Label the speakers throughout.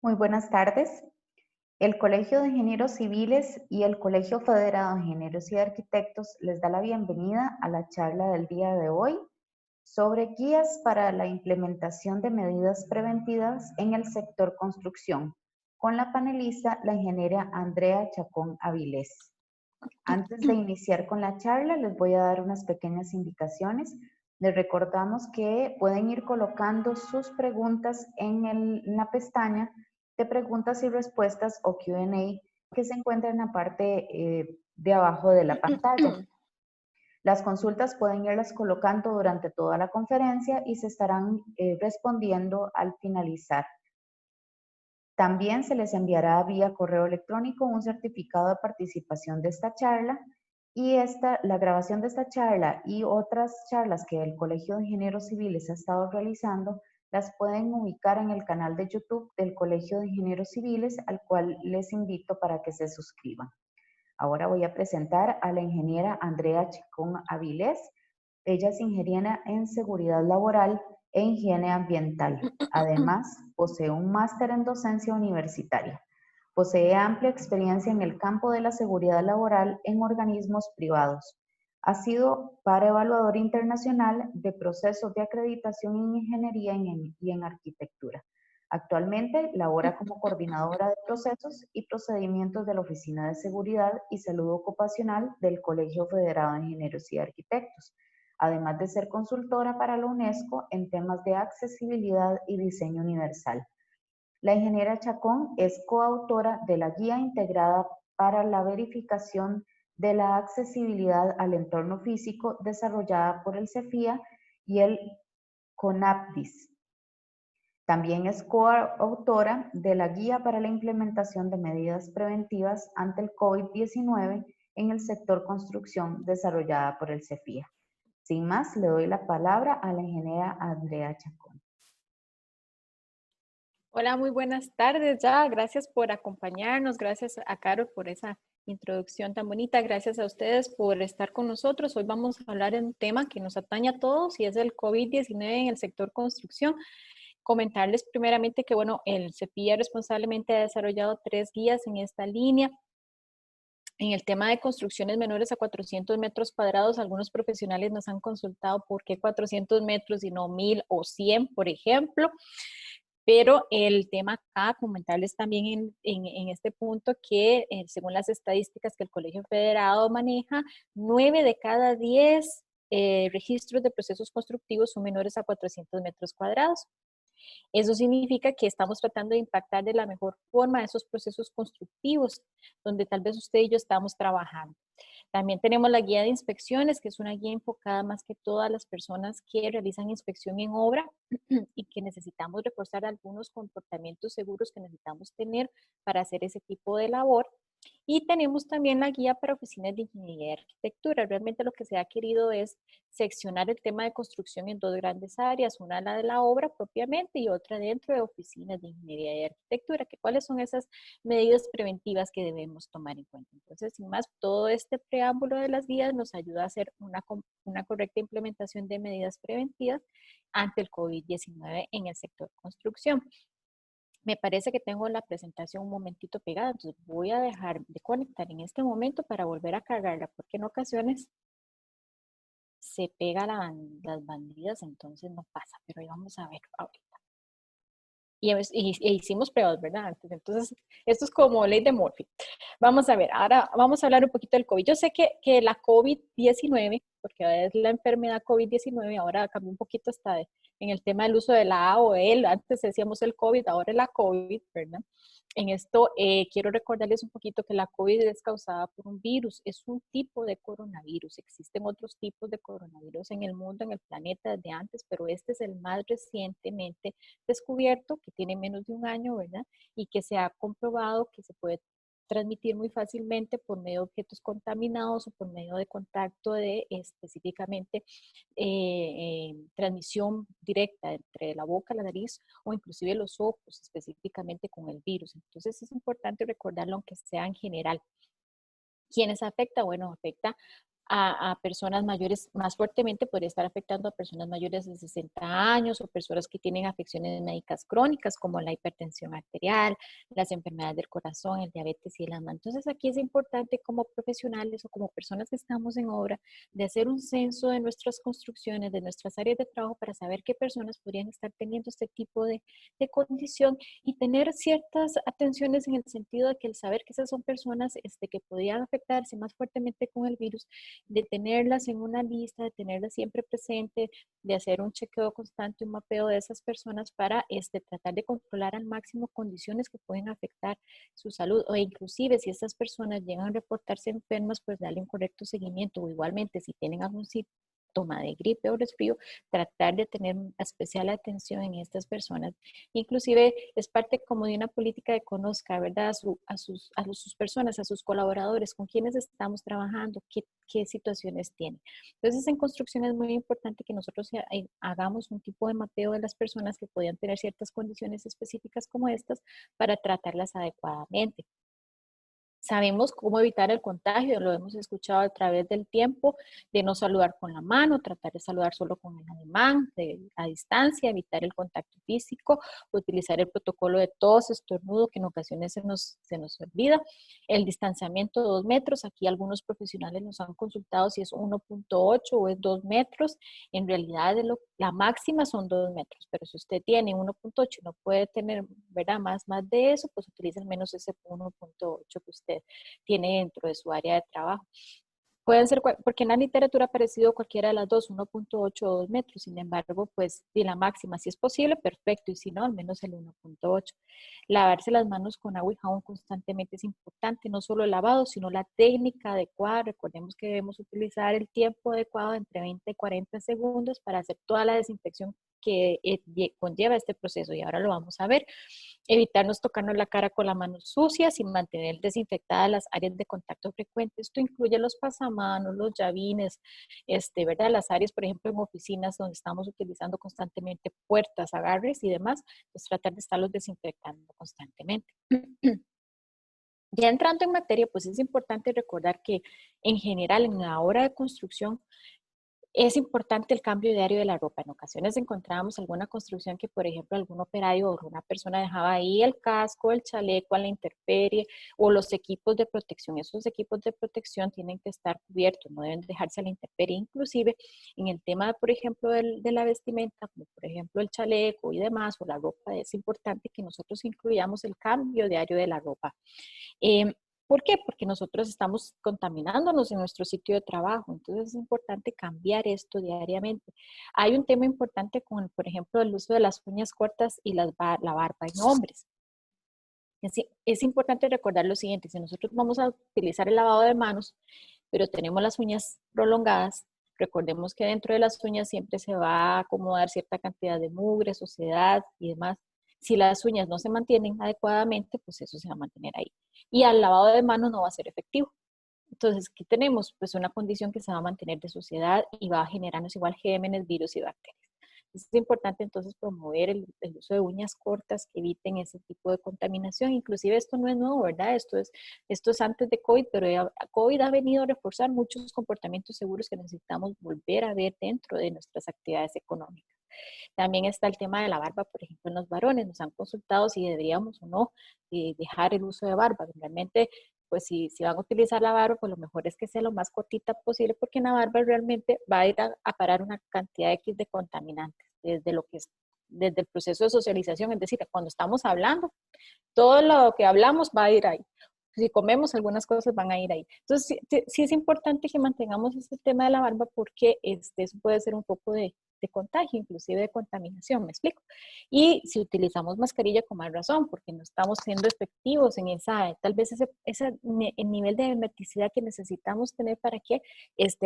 Speaker 1: Muy buenas tardes. El Colegio de Ingenieros Civiles y el Colegio Federado de Ingenieros y Arquitectos les da la bienvenida a la charla del día de hoy sobre guías para la implementación de medidas preventivas en el sector construcción, con la panelista, la ingeniera Andrea Chacón Avilés. Antes de iniciar con la charla, les voy a dar unas pequeñas indicaciones. Les recordamos que pueden ir colocando sus preguntas en la pestaña de preguntas y respuestas o Q&A que se encuentra en la parte de abajo de la pantalla. Las consultas pueden irlas colocando durante toda la conferencia y se estarán respondiendo al finalizar. También se les enviará vía correo electrónico un certificado de participación de esta charla y la grabación de esta charla y otras charlas que el Colegio de Ingenieros Civiles ha estado realizando las pueden ubicar en el canal de YouTube del Colegio de Ingenieros Civiles, al cual les invito para que se suscriban. Ahora voy a presentar a la ingeniera Andrea Chacón Avilés. Ella es ingeniera en seguridad laboral e higiene ambiental. Además, posee un máster en docencia universitaria. Posee amplia experiencia en el campo de la seguridad laboral en organismos privados. Ha sido par evaluador internacional de procesos de acreditación en ingeniería y en arquitectura. Actualmente labora como coordinadora de procesos y procedimientos de la Oficina de Seguridad y Salud Ocupacional del Colegio Federado de Ingenieros y Arquitectos, además de ser consultora para la UNESCO en temas de accesibilidad y diseño universal. La ingeniera Chacón es coautora de la Guía Integrada para la Verificación de la Accesibilidad al Entorno Físico desarrollada por el CEFIA y el CONAPDIS. También es coautora de la Guía para la Implementación de Medidas Preventivas ante el COVID-19 en el sector construcción desarrollada por el CEFIA. Sin más, le doy la palabra a la ingeniera Andrea Chacón.
Speaker 2: Hola, muy buenas tardes ya. Gracias por acompañarnos. Gracias a Caro por esa introducción tan bonita. Gracias a ustedes por estar con nosotros. Hoy vamos a hablar de un tema que nos atañe a todos y es el COVID-19 en el sector construcción. Comentarles primeramente que, bueno, el CEPIA responsablemente ha desarrollado 3 guías en esta línea. En el tema de construcciones menores a 400 metros cuadrados, algunos profesionales nos han consultado por qué 400 metros y no 1000 o 100, por ejemplo. Pero el tema acá, comentarles también en este punto que según las estadísticas que el Colegio Federado maneja, 9 de cada 10 registros de procesos constructivos son menores a 400 metros cuadrados. Eso significa que estamos tratando de impactar de la mejor forma esos procesos constructivos, donde tal vez usted y yo estamos trabajando. También tenemos la guía de inspecciones, que es una guía enfocada más que todo a las personas que realizan inspección en obra y que necesitamos reforzar algunos comportamientos seguros que necesitamos tener para hacer ese tipo de labor. Y tenemos también la guía para oficinas de ingeniería y arquitectura. Realmente lo que se ha querido es seccionar el tema de construcción en 2 grandes áreas, una la de la obra propiamente y otra dentro de oficinas de ingeniería y arquitectura, que cuáles son esas medidas preventivas que debemos tomar en cuenta. Entonces, sin más, todo este preámbulo de las guías nos ayuda a hacer una correcta implementación de medidas preventivas ante el COVID-19 en el sector construcción. Me parece que tengo la presentación un momentito pegada, entonces voy a dejar de conectar en este momento para volver a cargarla, porque en ocasiones se pega las bandidas, entonces no pasa, pero ahí vamos a ver ahorita. Y hicimos pruebas, ¿verdad? Entonces, esto es como ley de Murphy. Vamos a ver, ahora vamos a hablar un poquito del COVID. Yo sé que la COVID-19, porque es la enfermedad COVID-19, ahora cambió un poquito hasta en el tema del uso de la A o el, antes decíamos el COVID, ahora es la COVID, ¿verdad? En esto quiero recordarles un poquito que la COVID es causada por un virus, es un tipo de coronavirus. Existen otros tipos de coronavirus en el mundo, en el planeta desde antes, pero este es el más recientemente descubierto, que tiene menos de un año, ¿verdad? Y que se ha comprobado que se puede transmitir muy fácilmente por medio de objetos contaminados o por medio de contacto de específicamente transmisión directa entre la boca, la nariz o inclusive los ojos específicamente con el virus. Entonces es importante recordarlo aunque sea en general. ¿Quiénes afecta? Bueno, afecta a personas mayores, más fuertemente podría estar afectando a personas mayores de 60 años o personas que tienen afecciones médicas crónicas como la hipertensión arterial, las enfermedades del corazón, el diabetes y el asma. Entonces aquí es importante como profesionales o como personas que estamos en obra de hacer un censo de nuestras construcciones, de nuestras áreas de trabajo para saber qué personas podrían estar teniendo este tipo de condición y tener ciertas atenciones en el sentido de que el saber que esas son personas que podrían afectarse más fuertemente con el virus, de tenerlas en una lista, de tenerlas siempre presente, de hacer un chequeo constante, un mapeo de esas personas para tratar de controlar al máximo condiciones que pueden afectar su salud o inclusive si estas personas llegan a reportarse enfermas, pues darle un correcto seguimiento o igualmente si tienen algún síntoma de gripe o resfrío, tratar de tener especial atención en estas personas. Inclusive es parte como de una política de conozca, ¿verdad? Sus personas, a sus colaboradores, con quienes estamos trabajando, qué situaciones tienen. Entonces, en construcción es muy importante que nosotros hagamos un tipo de mapeo de las personas que podían tener ciertas condiciones específicas como estas para tratarlas adecuadamente. Sabemos cómo evitar el contagio, lo hemos escuchado a través del tiempo, de no saludar con la mano, tratar de saludar solo con el ademán, a distancia, evitar el contacto físico, utilizar el protocolo de tos, estornudo, que en ocasiones se nos olvida, el distanciamiento de 2 metros, aquí algunos profesionales nos han consultado si es 1.8 o es 2 metros, en realidad la máxima son 2 metros, pero si usted tiene 1.8 y no puede tener, ¿verdad? Más de eso, pues utilice al menos ese 1.8 que usted tiene dentro de su área de trabajo. Pueden ser, porque en la literatura ha aparecido cualquiera de las dos, 1.8 o 2 metros, sin embargo, pues de la máxima, si es posible, perfecto, y si no, al menos el 1.8. Lavarse las manos con agua y jabón constantemente es importante, no solo el lavado, sino la técnica adecuada. Recordemos que debemos utilizar el tiempo adecuado entre 20 y 40 segundos para hacer toda la desinfección que conlleva este proceso, y ahora lo vamos a ver. Evitarnos tocarnos la cara con las manos sucias y mantener desinfectadas las áreas de contacto frecuente. Esto incluye los pasamanos, los llavines, ¿verdad? Las áreas, por ejemplo, en oficinas donde estamos utilizando constantemente puertas, agarres y demás, pues tratar de estarlos desinfectando constantemente. Ya entrando en materia, pues es importante recordar que en general en la hora de construcción es importante el cambio diario de la ropa. En ocasiones encontrábamos alguna construcción que, por ejemplo, algún operario o una persona dejaba ahí el casco, el chaleco a la intemperie o los equipos de protección. Esos equipos de protección tienen que estar cubiertos, no deben dejarse a la intemperie. Inclusive en el tema, por ejemplo, de la vestimenta, como por ejemplo el chaleco y demás, o la ropa, es importante que nosotros incluyamos el cambio diario de la ropa. ¿Por qué? Porque nosotros estamos contaminándonos en nuestro sitio de trabajo, entonces es importante cambiar esto diariamente. Hay un tema importante con, por ejemplo, el uso de las uñas cortas y la barba en hombres. Es importante recordar lo siguiente, si nosotros vamos a utilizar el lavado de manos, pero tenemos las uñas prolongadas, recordemos que dentro de las uñas siempre se va a acomodar cierta cantidad de mugre, suciedad y demás. Si las uñas no se mantienen adecuadamente, pues eso se va a mantener ahí. Y al lavado de manos no va a ser efectivo. Entonces, ¿qué tenemos? Pues una condición que se va a mantener de suciedad y va a generarnos igual gérmenes, virus y bacterias. Es importante entonces promover el uso de uñas cortas que eviten ese tipo de contaminación. Inclusive esto no es nuevo, ¿verdad? Esto es antes de COVID, pero COVID ha venido a reforzar muchos comportamientos seguros que necesitamos volver a ver dentro de nuestras actividades económicas. También está el tema de la barba, por ejemplo, en los varones. Nos han consultado si deberíamos o no dejar el uso de barba. Realmente, pues si van a utilizar la barba, pues lo mejor es que sea lo más cortita posible, porque en la barba realmente va a ir a parar una cantidad X de contaminantes, desde el proceso de socialización, es decir, cuando estamos hablando, todo lo que hablamos va a ir ahí. Si comemos, algunas cosas van a ir ahí. Entonces, sí es importante que mantengamos este tema de la barba porque eso puede ser un poco de contagio, inclusive de contaminación, ¿me explico? Y si utilizamos mascarilla con más razón, porque no estamos siendo efectivos en tal vez el nivel de hermeticidad que necesitamos tener para que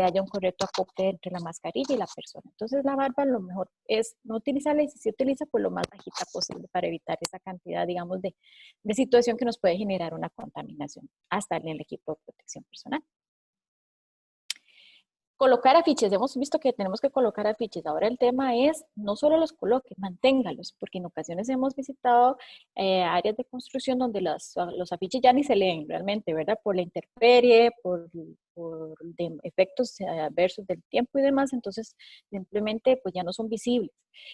Speaker 2: haya un correcto acople entre la mascarilla y la persona. Entonces la barba lo mejor es no utilizarla y si se utiliza, pues lo más bajita posible para evitar esa cantidad, digamos, de situación que nos puede generar una contaminación hasta en el equipo de protección personal. Colocar afiches, hemos visto que tenemos que colocar afiches. Ahora el tema es, no solo los coloque, manténgalos, porque en ocasiones hemos visitado áreas de construcción donde los afiches ya ni se leen realmente, ¿verdad? Por la intemperie, por de efectos adversos del tiempo y demás, entonces simplemente pues ya no son visibles.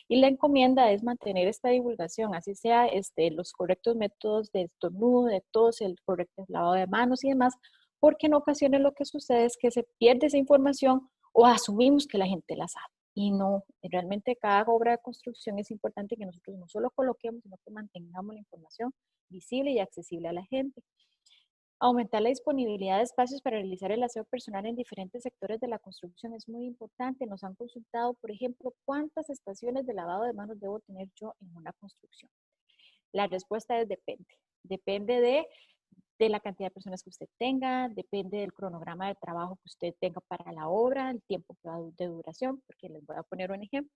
Speaker 2: Y la encomienda es mantener esta divulgación, así sea los correctos métodos de estornudo, de tos, el correcto lavado de manos y demás, porque en ocasiones lo que sucede es que se pierde esa información o asumimos que la gente la sabe. Y no, realmente cada obra de construcción es importante que nosotros no solo coloquemos, sino que mantengamos la información visible y accesible a la gente. Aumentar la disponibilidad de espacios para realizar el aseo personal en diferentes sectores de la construcción es muy importante. Nos han consultado, por ejemplo, ¿cuántas estaciones de lavado de manos debo tener yo en una construcción? La respuesta es depende. Depende de la cantidad de personas que usted tenga, depende del cronograma de trabajo que usted tenga para la obra, el tiempo de duración, porque les voy a poner un ejemplo.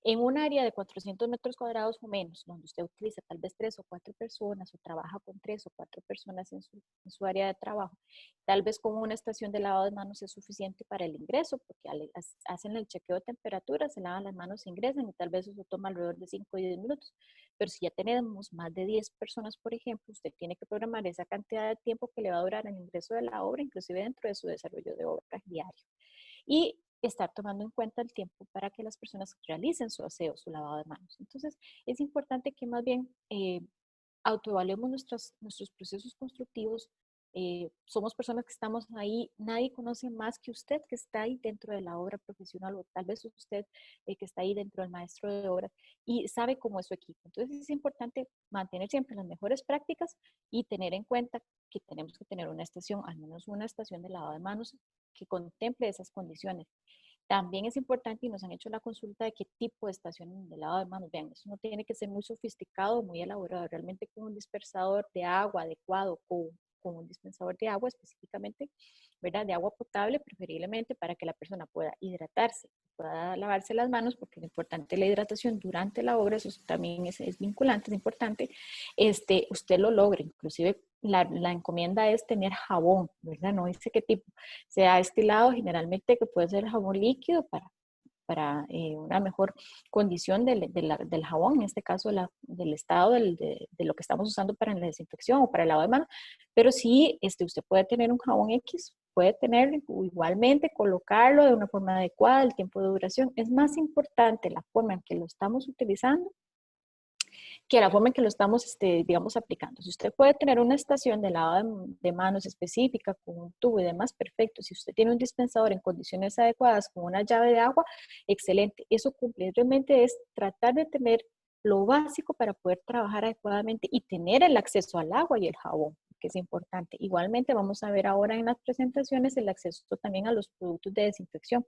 Speaker 2: En un área de 400 metros cuadrados o menos, donde usted utiliza tal vez 3 o 4 personas o trabaja con 3 o 4 personas en su área de trabajo, tal vez con una estación de lavado de manos es suficiente para el ingreso, porque hacen el chequeo de temperatura, se lavan las manos, se ingresan y tal vez eso toma alrededor de 5 o 10 minutos. Pero si ya tenemos más de 10 personas, por ejemplo, usted tiene que programar esa cantidad de tiempo que le va a durar el ingreso de la obra, inclusive dentro de su desarrollo de obra diario. Y estar tomando en cuenta el tiempo para que las personas realicen su aseo, su lavado de manos. Entonces, es importante que más bien autoevaluemos nuestros procesos constructivos. Somos personas que estamos ahí, nadie conoce más que usted que está ahí dentro de la obra profesional o tal vez usted que está ahí dentro del maestro de obra y sabe cómo es su equipo. Entonces es importante mantener siempre las mejores prácticas y tener en cuenta que tenemos que tener una estación, al menos una estación de lavado de manos que contemple esas condiciones. También es importante y nos han hecho la consulta de qué tipo de estación de lavado de manos. Vean, eso no tiene que ser muy sofisticado, muy elaborado, realmente con un dispersador de agua adecuado, con un dispensador de agua específicamente, ¿verdad? De agua potable, preferiblemente para que la persona pueda hidratarse, pueda lavarse las manos, porque es importante la hidratación durante la obra, eso también es vinculante, es importante, usted lo logre, inclusive la encomienda es tener jabón, ¿verdad? No dice qué tipo, se ha estilado generalmente que puede ser jabón líquido para una mejor condición del jabón, en este caso del estado de lo que estamos usando para la desinfección o para el lavado de manos, pero sí usted puede tener un jabón X, puede tener igualmente, colocarlo de una forma adecuada, el tiempo de duración. Es más importante la forma en que lo estamos utilizando que la forma en que lo estamos, digamos, aplicando. Si usted puede tener una estación de lavado de manos específica con un tubo y demás, perfecto. Si usted tiene un dispensador en condiciones adecuadas con una llave de agua, excelente. Eso cumple. Realmente es tratar de tener lo básico para poder trabajar adecuadamente y tener el acceso al agua y el jabón, que es importante. Igualmente vamos a ver ahora en las presentaciones el acceso también a los productos de desinfección.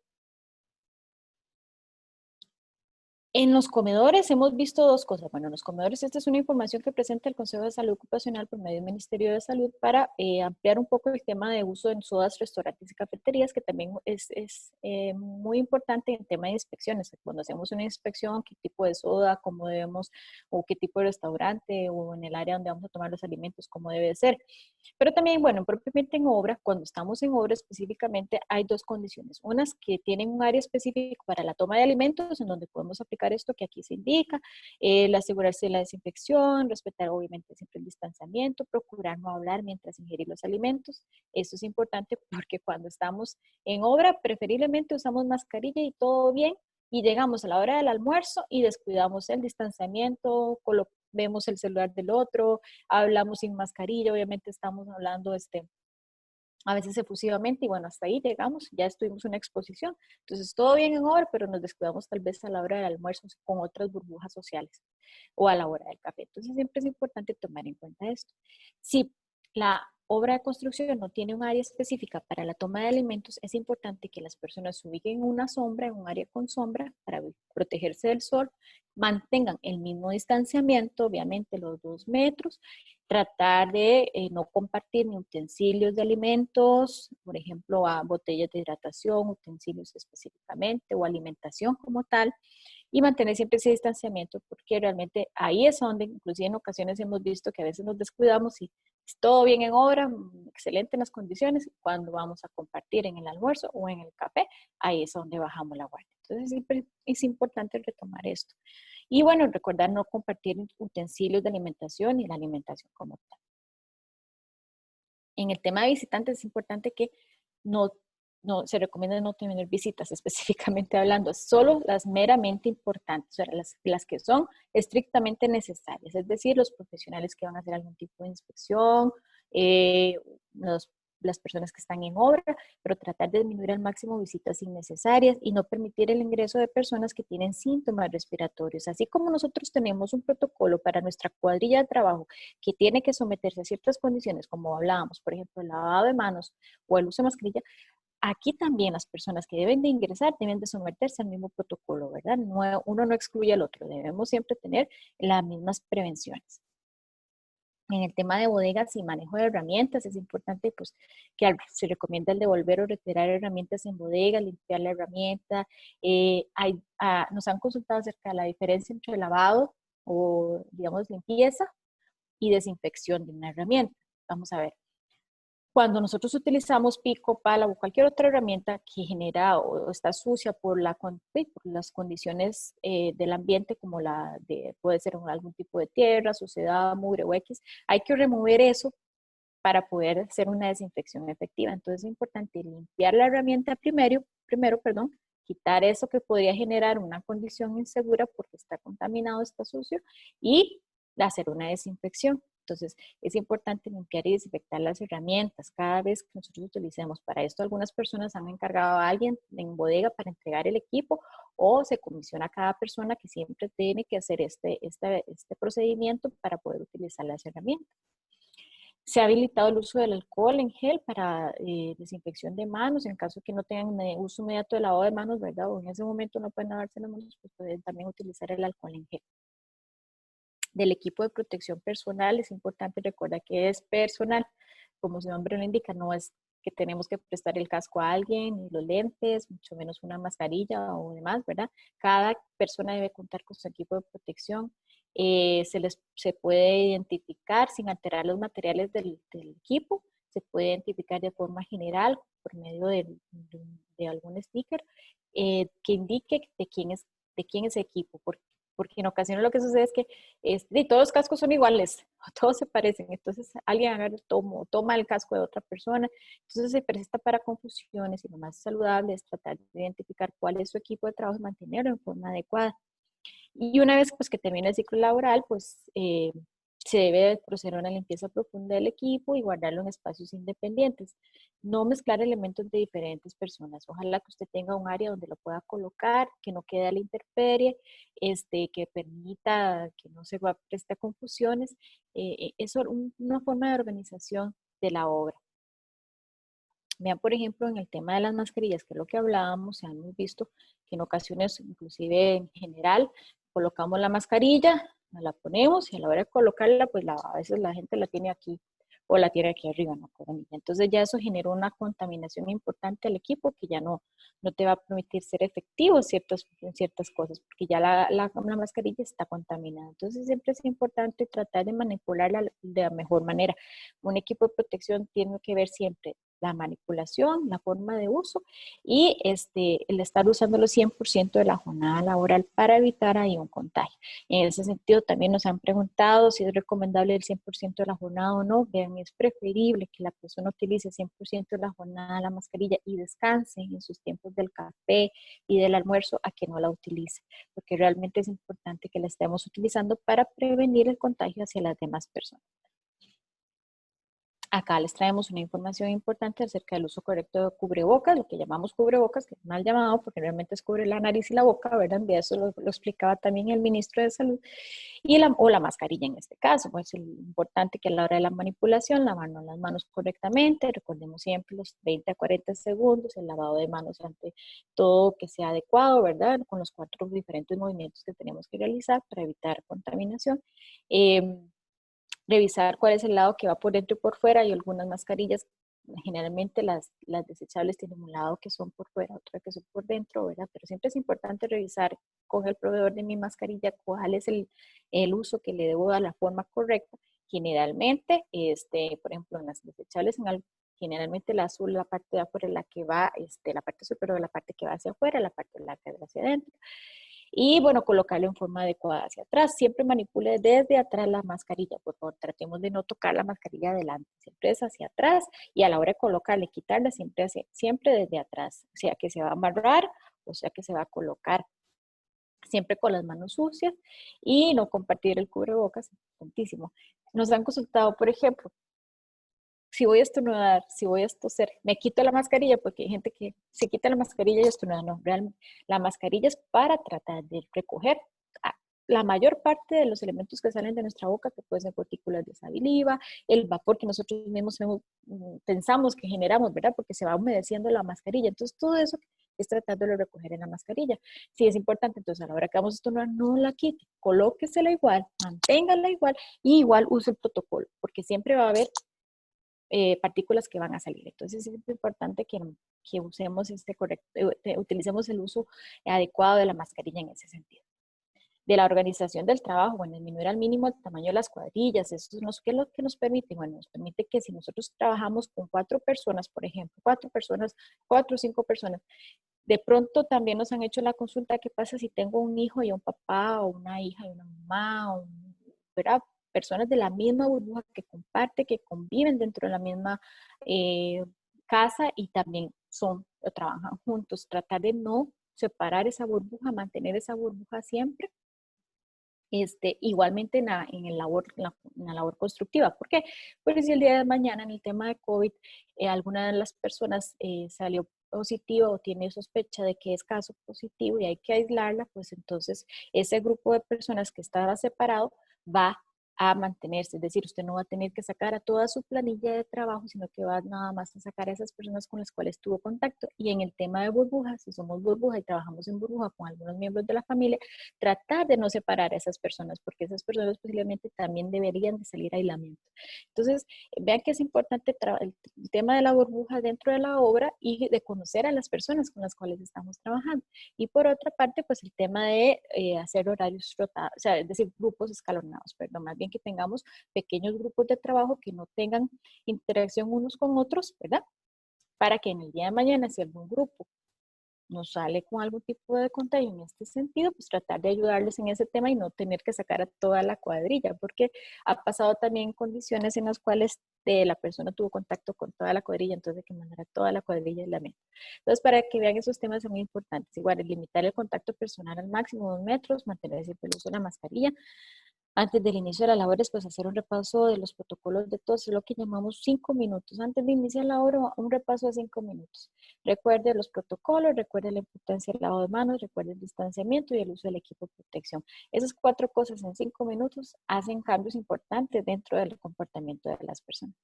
Speaker 2: En los comedores hemos visto dos cosas. Bueno, en los comedores esta es una información que presenta el Consejo de Salud Ocupacional por medio del Ministerio de Salud para ampliar un poco el tema de uso en sodas, restaurantes y cafeterías, que también es muy importante en tema de inspecciones. Cuando hacemos una inspección, qué tipo de soda, cómo debemos, o qué tipo de restaurante, o en el área donde vamos a tomar los alimentos, cómo debe ser. Pero también, bueno, propiamente en obra, cuando estamos en obra específicamente, hay dos condiciones. Unas que tienen un área específica para la toma de alimentos, en donde podemos aplicar esto que aquí se indica, el asegurarse de la desinfección, respetar obviamente siempre el distanciamiento, procurar no hablar mientras ingerir los alimentos. Esto es importante porque cuando estamos en obra, preferiblemente usamos mascarilla y todo bien, y llegamos a la hora del almuerzo y descuidamos el distanciamiento, vemos el celular del otro, hablamos sin mascarilla, obviamente estamos hablando a veces efusivamente y bueno, hasta ahí llegamos, ya estuvimos en una exposición. Entonces, todo bien en hora, pero nos descuidamos tal vez a la hora del almuerzo con otras burbujas sociales o a la hora del café. Entonces, siempre es importante tomar en cuenta esto. Si la obra de construcción no tiene un área específica para la toma de alimentos, es importante que las personas se ubiquen en una sombra, en un área con sombra, para protegerse del sol, mantengan el mismo distanciamiento, obviamente los 2 metros, tratar de no compartir ni utensilios de alimentos, por ejemplo, a botellas de hidratación, utensilios específicamente o alimentación como tal, y mantener siempre ese distanciamiento porque realmente ahí es donde, inclusive en ocasiones hemos visto que a veces nos descuidamos y todo bien en obra, excelente en las condiciones, cuando vamos a compartir en el almuerzo o en el café, ahí es donde bajamos la guardia. Entonces siempre es importante retomar esto. Y bueno, recordar no compartir utensilios de alimentación y la alimentación como tal. En el tema de visitantes es importante que no, no se recomienda no tener visitas específicamente hablando, solo las meramente importantes, o sea, las que son estrictamente necesarias, es decir, los profesionales que van a hacer algún tipo de inspección, eh, los, las personas que están en obra, pero tratar de disminuir al máximo visitas innecesarias y no permitir el ingreso de personas que tienen síntomas respiratorios. Así como nosotros tenemos un protocolo para nuestra cuadrilla de trabajo que tiene que someterse a ciertas condiciones, como hablábamos, por ejemplo, el lavado de manos o el uso de mascarilla, aquí también las personas que deben de ingresar deben de someterse al mismo protocolo, ¿verdad? No, uno no excluye al otro, debemos siempre tener las mismas prevenciones. En el tema de bodegas y manejo de herramientas, es importante pues, que se recomienda el devolver o retirar herramientas en bodega, limpiar la herramienta. Nos han consultado acerca de la diferencia entre lavado o, digamos, limpieza y desinfección de una herramienta. Vamos a ver. Cuando nosotros utilizamos pico, pala o cualquier otra herramienta que genera o está sucia por las condiciones del ambiente, como puede ser algún tipo de tierra, suciedad, mugre o X, hay que remover eso para poder hacer una desinfección efectiva. Entonces es importante limpiar la herramienta primero, quitar eso que podría generar una condición insegura porque está contaminado, está sucio, y hacer una desinfección. Entonces, es importante limpiar y desinfectar las herramientas cada vez que nosotros utilicemos. Para esto, algunas personas han encargado a alguien en bodega para entregar el equipo o se comisiona a cada persona que siempre tiene que hacer este procedimiento para poder utilizar las herramientas. Se ha habilitado el uso del alcohol en gel para desinfección de manos, en caso que no tengan uso inmediato de lavado de manos, ¿verdad? O en ese momento no pueden lavarse las manos, pues pueden también utilizar el alcohol en gel. Del equipo de protección personal, es importante recordar que es personal, como su nombre lo indica, no es que tenemos que prestar el casco a alguien, ni los lentes, mucho menos una mascarilla o demás, ¿verdad? Cada persona debe contar con su equipo de protección. Se puede identificar sin alterar los materiales del equipo, se puede identificar de forma general por medio de algún sticker que indique de quién es el equipo, porque en ocasiones lo que sucede es que todos los cascos son iguales, todos se parecen, entonces alguien toma el casco de otra persona, entonces se presta para confusiones y lo más saludable es tratar de identificar cuál es su equipo de trabajo y mantenerlo en forma adecuada. Y una vez pues, que termine el ciclo laboral, pues se debe proceder a una limpieza profunda del equipo y guardarlo en espacios independientes. No mezclar elementos de diferentes personas. Ojalá que usted tenga un área donde lo pueda colocar, que no quede a la intemperie, que permita que no se preste a confusiones. Eso es una forma de organización de la obra. Vean, por ejemplo, en el tema de las mascarillas, que es lo que hablábamos, hemos visto que en ocasiones, inclusive en general, colocamos la mascarilla, la ponemos y a la hora de colocarla, pues a veces la gente la tiene aquí o la tiene aquí arriba, ¿no? Entonces ya eso generó una contaminación importante al equipo que ya no te va a permitir ser efectivo en ciertas cosas, porque ya la mascarilla está contaminada. Entonces siempre es importante tratar de manipularla de la mejor manera. Un equipo de protección tiene que ver siempre la manipulación, la forma de uso y el estar usándolo 100% de la jornada laboral para evitar ahí un contagio. En ese sentido, también nos han preguntado si es recomendable el 100% de la jornada o no. Vean, es preferible que la persona utilice 100% de la jornada la mascarilla y descanse en sus tiempos del café y del almuerzo a que no la utilice, porque realmente es importante que la estemos utilizando para prevenir el contagio hacia las demás personas. Acá les traemos una información importante acerca del uso correcto de cubrebocas, lo que llamamos cubrebocas, que es mal llamado porque realmente es cubre la nariz y la boca, ¿verdad? Eso lo explicaba también el ministro de Salud, o la mascarilla en este caso. Pues es importante que a la hora de la manipulación, lavarnos las manos correctamente, recordemos siempre los 20 a 40 segundos, el lavado de manos ante todo que sea adecuado, ¿verdad? Con los 4 diferentes movimientos que tenemos que realizar para evitar contaminación. Revisar cuál es el lado que va por dentro y por fuera. Hay algunas mascarillas, generalmente las desechables tienen un lado que son por fuera, otra que son por dentro, ¿verdad? Pero siempre es importante revisar con el proveedor de mi mascarilla cuál es el uso que le debo dar, la forma correcta. Generalmente, por ejemplo, en las desechables, generalmente la azul, la parte de afuera, la que va, la parte superior, la parte que va hacia afuera, la parte blanca hacia adentro. Y bueno, colocarlo en forma adecuada hacia atrás. Siempre manipule desde atrás la mascarilla. Por favor, tratemos de no tocar la mascarilla adelante. Siempre es hacia atrás y a la hora de colocarla y quitarla, siempre desde atrás. O sea que se va a amarrar, o sea que se va a colocar siempre con las manos sucias y no compartir el cubrebocas. Importantísimo. Nos han consultado, por ejemplo, si voy a estornudar, si voy a toser, me quito la mascarilla porque hay gente que se quita la mascarilla y estornuda. No, realmente la mascarilla es para tratar de recoger la mayor parte de los elementos que salen de nuestra boca, que pueden ser partículas de saliva, el vapor que nosotros mismos pensamos que generamos, ¿verdad? Porque se va humedeciendo la mascarilla. Entonces, todo eso es tratando de recoger en la mascarilla. Sí, es importante, entonces a la hora que vamos a estornudar, no la quite, colóquesela igual, manténgala igual y igual use el protocolo, porque siempre va a haber partículas que van a salir. Entonces es importante que usemos utilicemos el uso adecuado de la mascarilla en ese sentido. De la organización del trabajo, bueno, disminuir al mínimo el tamaño de las cuadrillas, ¿qué es lo que nos permite? Bueno, nos permite que si nosotros trabajamos con 4 personas, por ejemplo, 4 personas, 4 o 5 personas, de pronto también nos han hecho la consulta, ¿qué pasa si tengo un hijo y un papá, o una hija y una mamá, ¿verdad? Personas de la misma burbuja que comparte, que conviven dentro de la misma casa y también trabajan juntos. Tratar de no separar esa burbuja, mantener esa burbuja siempre. Igualmente en la labor constructiva. ¿Por qué? Porque si el día de mañana en el tema de COVID alguna de las personas salió positiva o tiene sospecha de que es caso positivo y hay que aislarla, pues entonces ese grupo de personas que estaba separado va a mantenerse, es decir, usted no va a tener que sacar a toda su planilla de trabajo, sino que va nada más a sacar a esas personas con las cuales tuvo contacto. Y en el tema de burbujas, si somos burbuja y trabajamos en burbuja con algunos miembros de la familia, tratar de no separar a esas personas, porque esas personas posiblemente también deberían de salir a aislamiento. Entonces, vean que es importante el tema de la burbuja dentro de la obra y de conocer a las personas con las cuales estamos trabajando. Y por otra parte, pues el tema de hacer horarios rotados, o sea, es decir, grupos escalonados, perdón, más bien que tengamos pequeños grupos de trabajo que no tengan interacción unos con otros, ¿verdad? Para que en el día de mañana, si algún grupo nos sale con algún tipo de contagio en este sentido, pues tratar de ayudarles en ese tema y no tener que sacar a toda la cuadrilla, porque ha pasado también condiciones en las cuales la persona tuvo contacto con toda la cuadrilla, entonces hay que mandar a toda la cuadrilla en la mente. Entonces, para que vean esos temas son muy importantes. Igual, limitar el contacto personal al máximo 2 metros, mantener siempre el uso de la mascarilla. Antes del inicio de las labores, pues hacer un repaso de los protocolos de todos, es lo que llamamos 5 minutos. Antes de iniciar la obra, un repaso de 5 minutos. Recuerde los protocolos, recuerde la importancia del lavado de manos, recuerde el distanciamiento y el uso del equipo de protección. Esas 4 cosas en 5 minutos hacen cambios importantes dentro del comportamiento de las personas.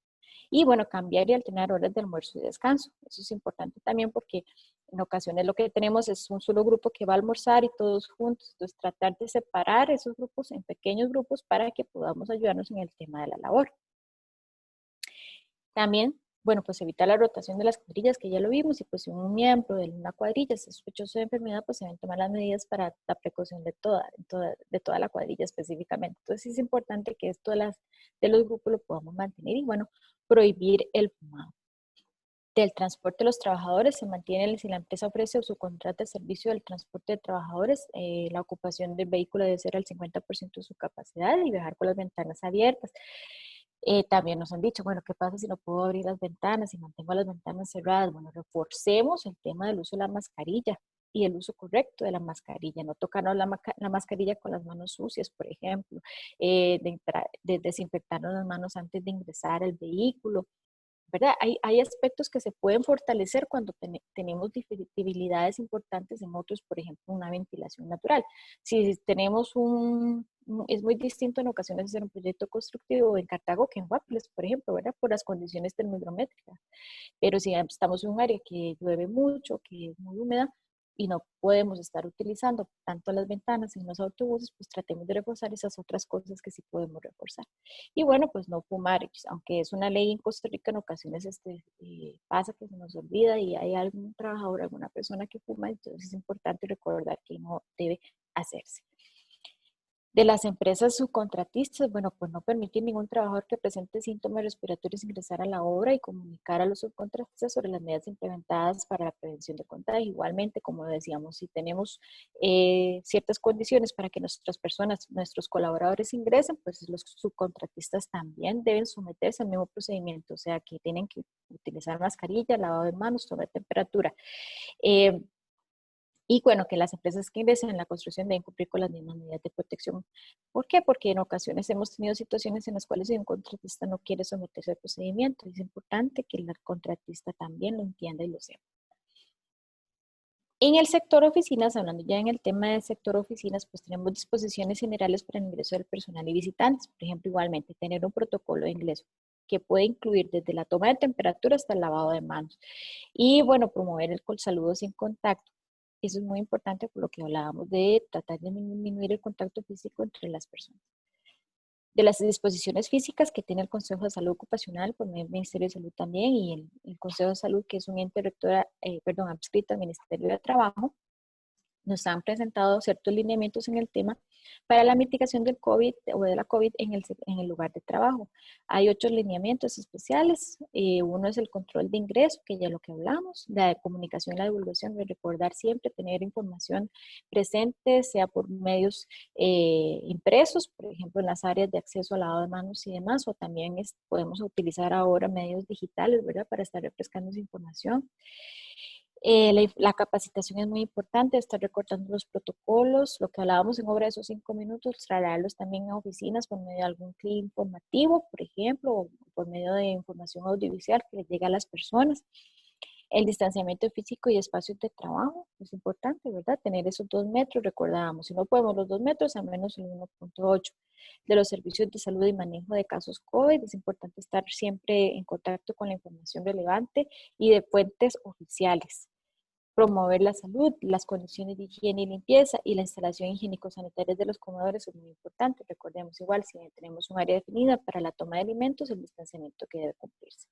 Speaker 2: Y bueno, cambiar y alternar horas de almuerzo y descanso. Eso es importante también porque en ocasiones lo que tenemos es un solo grupo que va a almorzar y todos juntos. Entonces, tratar de separar esos grupos en pequeños grupos para que podamos ayudarnos en el tema de la labor. También, bueno, pues evitar la rotación de las cuadrillas, que ya lo vimos, y pues si un miembro de una cuadrilla es sospechoso de enfermedad, pues se deben tomar las medidas para la precaución de toda la cuadrilla específicamente. Entonces es importante que esto de los grupos lo podamos mantener y bueno, prohibir el fumado. Del transporte de los trabajadores se mantiene, si la empresa ofrece o subcontrata el servicio del transporte de trabajadores, la ocupación del vehículo debe ser al 50% de su capacidad y viajar con las ventanas abiertas. También nos han dicho, bueno, ¿qué pasa si no puedo abrir las ventanas, si mantengo las ventanas cerradas? Bueno, reforcemos el tema del uso de la mascarilla y el uso correcto de la mascarilla, no tocarnos la mascarilla con las manos sucias, por ejemplo, de desinfectarnos las manos antes de ingresar al vehículo, ¿verdad? Hay aspectos que se pueden fortalecer cuando tenemos debilidades importantes en otros, por ejemplo, una ventilación natural. Si tenemos es muy distinto en ocasiones hacer un proyecto constructivo en Cartago que en Guapiles, por ejemplo, ¿verdad? Por las condiciones termohidrométricas. Pero si estamos en un área que llueve mucho, que es muy húmeda, y no podemos estar utilizando tanto las ventanas en los autobuses, pues tratemos de reforzar esas otras cosas que sí podemos reforzar. Y bueno, pues no fumar, aunque es una ley en Costa Rica, en ocasiones pasa que se nos olvida y hay algún trabajador, alguna persona que fuma, entonces es importante recordar que no debe hacerse. De las empresas subcontratistas, bueno, pues no permitir ningún trabajador que presente síntomas respiratorios ingresar a la obra y comunicar a los subcontratistas sobre las medidas implementadas para la prevención de contagio. Igualmente, como decíamos, si tenemos ciertas condiciones para que nuestras personas, nuestros colaboradores ingresen, pues los subcontratistas también deben someterse al mismo procedimiento, o sea, que tienen que utilizar mascarilla, lavado de manos, tomar temperatura. Y bueno, que las empresas que ingresen en la construcción deben cumplir con las mismas medidas de protección. ¿Por qué? Porque en ocasiones hemos tenido situaciones en las cuales si un contratista no quiere someterse al procedimiento, es importante que el contratista también lo entienda y lo sepa. En el sector oficinas, hablando ya en el tema del sector oficinas, pues tenemos disposiciones generales para el ingreso del personal y visitantes. Por ejemplo, igualmente, tener un protocolo de ingreso que puede incluir desde la toma de temperatura hasta el lavado de manos. Y bueno, promover el saludo sin contacto. Eso es muy importante por lo que hablábamos de tratar de disminuir el contacto físico entre las personas. De las disposiciones físicas que tiene el Consejo de Salud Ocupacional, por medio del Ministerio de Salud también, y el Consejo de Salud, que es un ente rectora, adscrito al Ministerio de Trabajo, nos han presentado ciertos lineamientos en el tema para la mitigación del COVID o de la COVID en el lugar de trabajo. Hay 8 lineamientos especiales. Uno es el control de ingreso, que ya lo que hablamos, la comunicación y la divulgación, de recordar siempre tener información presente, sea por medios impresos, por ejemplo, en las áreas de acceso al lavado de manos y demás, o también podemos utilizar ahora medios digitales, ¿verdad?, para estar refrescando esa información. La capacitación es muy importante, estar recortando los protocolos, lo que hablábamos en obra de esos 5 minutos, trasladarlos también a oficinas por medio de algún clip informativo, por ejemplo, o por medio de información audiovisual que les llegue a las personas. El distanciamiento físico y espacios de trabajo es importante, ¿verdad? Tener esos 2 metros, recordábamos, si no podemos los 2 metros, al menos el 1.8. De los servicios de salud y manejo de casos COVID, es importante estar siempre en contacto con la información relevante y de fuentes oficiales. Promover la salud, las condiciones de higiene y limpieza y la instalación higiénico-sanitaria de los comedores es muy importante. Recordemos igual, si tenemos un área definida para la toma de alimentos, el distanciamiento que debe cumplirse.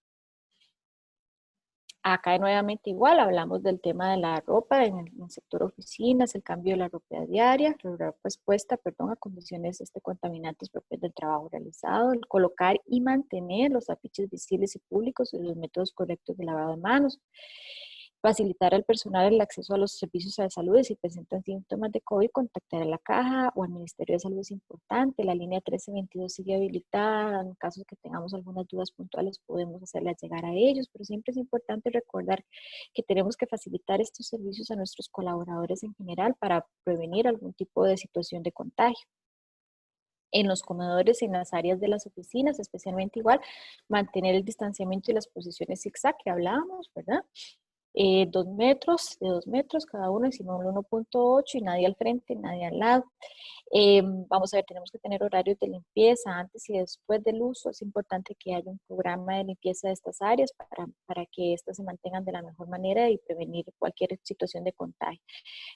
Speaker 2: Acá nuevamente igual hablamos del tema de la ropa en el sector oficinas, el cambio de la ropa diaria, la ropa expuesta, a condiciones contaminantes propias del trabajo realizado, el colocar y mantener los afiches visibles y públicos y los métodos correctos de lavado de manos. Facilitar al personal el acceso a los servicios de salud. Si presentan síntomas de COVID, contactar a la caja o al Ministerio de Salud es importante. La línea 1322 sigue habilitada. En caso de que tengamos algunas dudas puntuales, podemos hacerlas llegar a ellos, pero siempre es importante recordar que tenemos que facilitar estos servicios a nuestros colaboradores en general para prevenir algún tipo de situación de contagio. En los comedores, en las áreas de las oficinas, especialmente igual, mantener el distanciamiento y las posiciones zigzag que hablábamos, ¿verdad? 2 metros, de 2 metros cada uno, y si no el 1.8 y nadie al frente, nadie al lado. Vamos a ver, tenemos que tener horarios de limpieza antes y después del uso. Es importante que haya un programa de limpieza de estas áreas para que éstas se mantengan de la mejor manera y prevenir cualquier situación de contagio.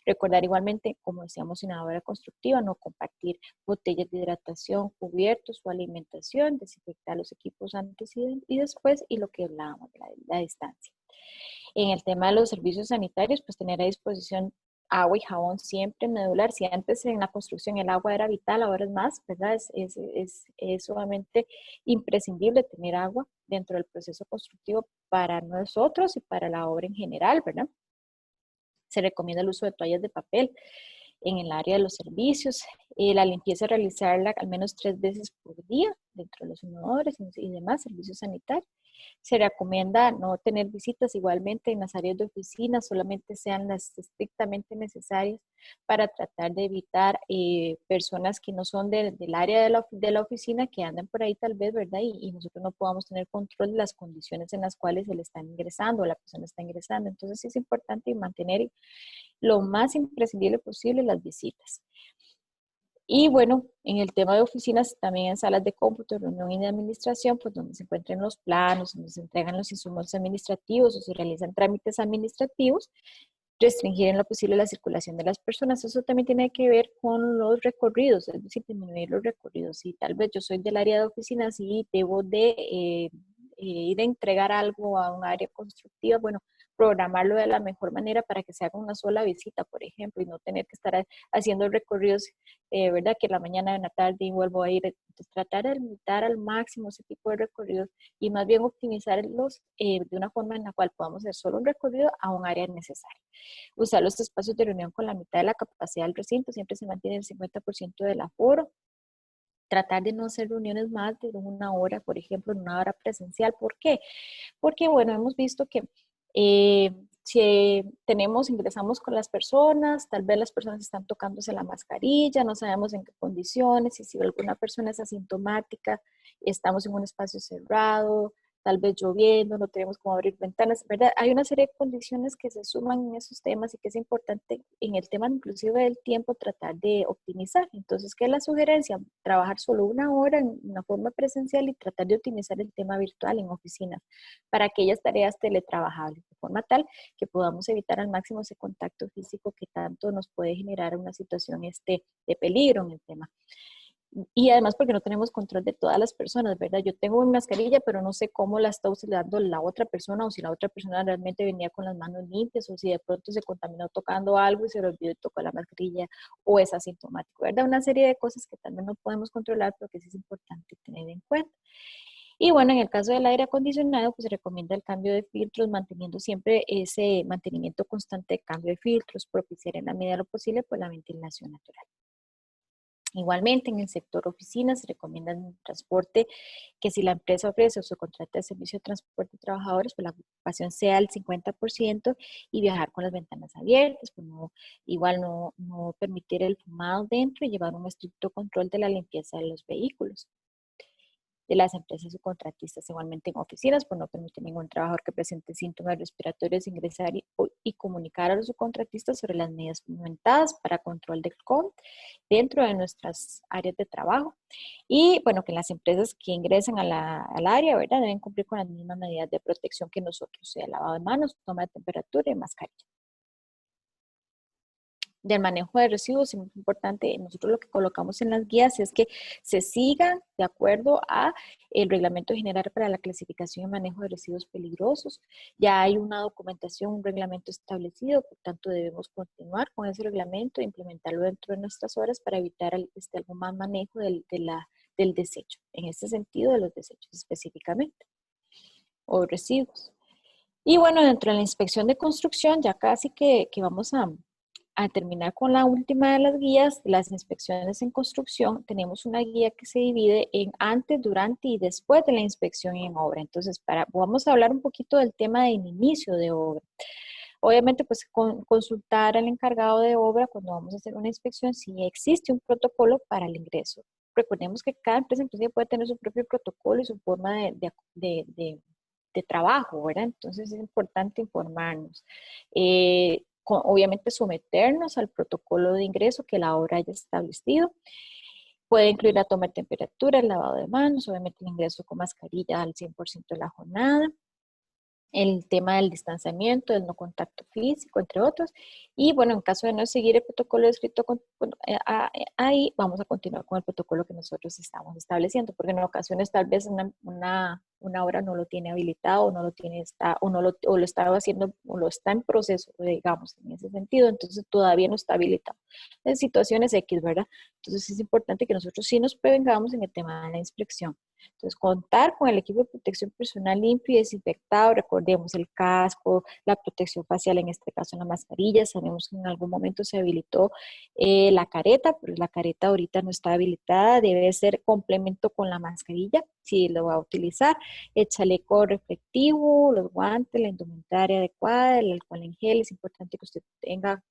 Speaker 2: Recordar igualmente, como decíamos en la obra constructiva, no compartir botellas de hidratación, cubiertos o alimentación, desinfectar los equipos antes y después, y lo que hablábamos de la distancia. En el tema de los servicios sanitarios, pues tener a disposición agua y jabón siempre medular. Si antes en la construcción el agua era vital, ahora es más, ¿verdad? Es sumamente imprescindible tener agua dentro del proceso constructivo para nosotros y para la obra en general, ¿verdad? Se recomienda el uso de toallas de papel en el área de los servicios. La limpieza realizarla al menos 3 veces por día dentro de los inodores y demás servicios sanitarios. Se recomienda no tener visitas igualmente en las áreas de oficina, solamente sean las estrictamente necesarias para tratar de evitar personas que no son del área de la oficina, que andan por ahí tal vez, ¿verdad? Y nosotros no podamos tener control de las condiciones en las cuales se le están ingresando o la persona está ingresando. Entonces es importante mantener lo más imprescindible posible las visitas. Y bueno, en el tema de oficinas, también en salas de cómputo, reunión y de administración, pues donde se encuentran los planos, donde se entregan los insumos administrativos o se realizan trámites administrativos, restringir en lo posible la circulación de las personas. Eso también tiene que ver con los recorridos, es decir, disminuir los recorridos. Si tal vez yo soy del área de oficinas y debo de ir a entregar algo a un área constructiva, bueno, programarlo de la mejor manera para que se haga una sola visita, por ejemplo, y no tener que estar haciendo recorridos, ¿verdad? Que en la mañana, en la tarde y vuelvo a ir. Entonces, tratar de limitar al máximo ese tipo de recorridos y más bien optimizarlos de una forma en la cual podamos hacer solo un recorrido a un área necesaria. Usar los espacios de reunión con la mitad de la capacidad del recinto, siempre se mantiene el 50% del aforo. Tratar de no hacer reuniones más de una hora, por ejemplo, en una hora presencial. ¿Por qué? Porque, bueno, hemos visto que si ingresamos con las personas, tal vez las personas están tocándose la mascarilla, no sabemos en qué condiciones, y si alguna persona es asintomática, estamos en un espacio cerrado, tal vez lloviendo, no tenemos cómo abrir ventanas, ¿verdad? Hay una serie de condiciones que se suman en esos temas y que es importante en el tema inclusive del tiempo tratar de optimizar. Entonces, ¿qué es la sugerencia? Trabajar solo una hora en una forma presencial y tratar de optimizar el tema virtual en oficinas para aquellas tareas teletrabajables, de forma tal que podamos evitar al máximo ese contacto físico que tanto nos puede generar una situación de peligro en el tema. Y además porque no tenemos control de todas las personas, ¿verdad? Yo tengo mi mascarilla, pero no sé cómo la está utilizando la otra persona o si la otra persona realmente venía con las manos limpias o si de pronto se contaminó tocando algo y se le olvidó y tocó la mascarilla o es asintomático, ¿verdad? Una serie de cosas que también no podemos controlar, pero que sí es importante tener en cuenta. Y bueno, en el caso del aire acondicionado, pues se recomienda el cambio de filtros, manteniendo siempre ese mantenimiento constante de cambio de filtros, propiciar en la medida de lo posible pues la ventilación natural. Igualmente, en el sector oficinas se recomienda el transporte que si la empresa ofrece o subcontrata el servicio de transporte de trabajadores, pues la ocupación sea el 50% y viajar con las ventanas abiertas, pues igual no permitir el fumado dentro y llevar un estricto control de la limpieza de los vehículos. De las empresas subcontratistas igualmente en oficinas, por no permitir ningún trabajador que presente síntomas respiratorios ingresar y comunicar a los subcontratistas sobre las medidas implementadas para control del COVID dentro de nuestras áreas de trabajo. Y bueno, que las empresas que ingresen al área, ¿verdad? Deben cumplir con las mismas medidas de protección que nosotros, sea lavado de manos, toma de temperatura y mascarilla. Del manejo de residuos, es muy importante, nosotros lo que colocamos en las guías es que se sigan de acuerdo a el reglamento general para la clasificación y manejo de residuos peligrosos. Ya hay una documentación, un reglamento establecido, por tanto debemos continuar con ese reglamento e implementarlo dentro de nuestras horas para evitar algún mal manejo del desecho, en este sentido de los desechos específicamente, o residuos. Y bueno, dentro de la inspección de construcción, ya casi que vamos a terminar con la última de las guías, las inspecciones en construcción. Tenemos una guía que se divide en antes, durante y después de la inspección en obra. Entonces, vamos a hablar un poquito del tema del inicio de obra. Obviamente, pues consultar al encargado de obra cuando vamos a hacer una inspección si existe un protocolo para el ingreso. Recordemos que cada empresa inclusive puede tener su propio protocolo y su forma de trabajo, ¿verdad? Entonces es importante informarnos. Obviamente someternos al protocolo de ingreso que la obra haya establecido. Puede incluir la toma de temperatura, el lavado de manos, obviamente el ingreso con mascarilla al 100% de la jornada, el tema del distanciamiento, del no contacto físico, entre otros. Y bueno, en caso de no seguir el protocolo descrito, ahí vamos a continuar con el protocolo que nosotros estamos estableciendo, porque en ocasiones tal vez una obra no lo tiene habilitado, o no lo tiene, o lo estaba haciendo, o lo está en proceso, digamos, en ese sentido, entonces todavía no está habilitado. En situaciones X, ¿verdad? Entonces es importante que nosotros sí nos prevengamos en el tema de la inspección. Entonces, contar con el equipo de protección personal limpio y desinfectado, recordemos el casco, la protección facial, en este caso la mascarilla. Sabemos que en algún momento se habilitó la careta, pero la careta ahorita no está habilitada, debe ser complemento con la mascarilla, si lo va a utilizar, el chaleco reflectivo, los guantes, la indumentaria adecuada, el alcohol en gel. Es importante que usted tenga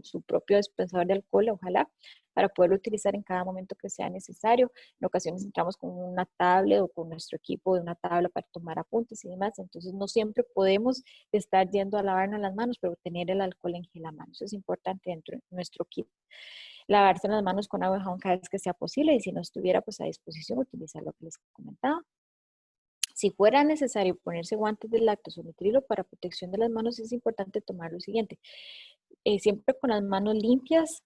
Speaker 2: su propio dispensador de alcohol, ojalá, para poderlo utilizar en cada momento que sea necesario. En ocasiones entramos con una tablet o con nuestro equipo de una tabla para tomar apuntes y demás, entonces no siempre podemos estar yendo a lavarnos las manos, pero tener el alcohol en gel a mano, eso es importante dentro de nuestro kit. Lavarse las manos con agua y jabón cada vez que sea posible, y si no estuviera pues a disposición, utilizar lo que les comentaba. Si fuera necesario ponerse guantes de lácteos o nitrilo para protección de las manos, es importante tomar lo siguiente. Siempre con las manos limpias.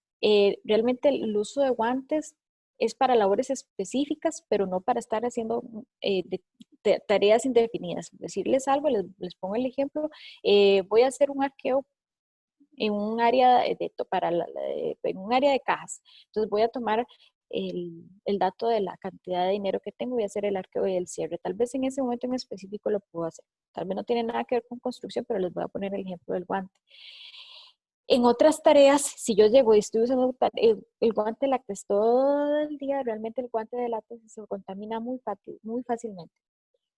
Speaker 2: Realmente el uso de guantes es para labores específicas, pero no para estar haciendo tareas indefinidas. Decirles algo, les pongo el ejemplo, voy a hacer un arqueo en un área en un área de cajas. Entonces voy a tomar el dato de la cantidad de dinero que tengo, voy a hacer el arqueo y el cierre. Tal vez en ese momento en específico lo puedo hacer. Tal vez no tiene nada que ver con construcción, pero les voy a poner el ejemplo del guante. En otras tareas, si yo llego y estoy usando el guante de látex todo el día, realmente el guante de látex se contamina muy fácilmente.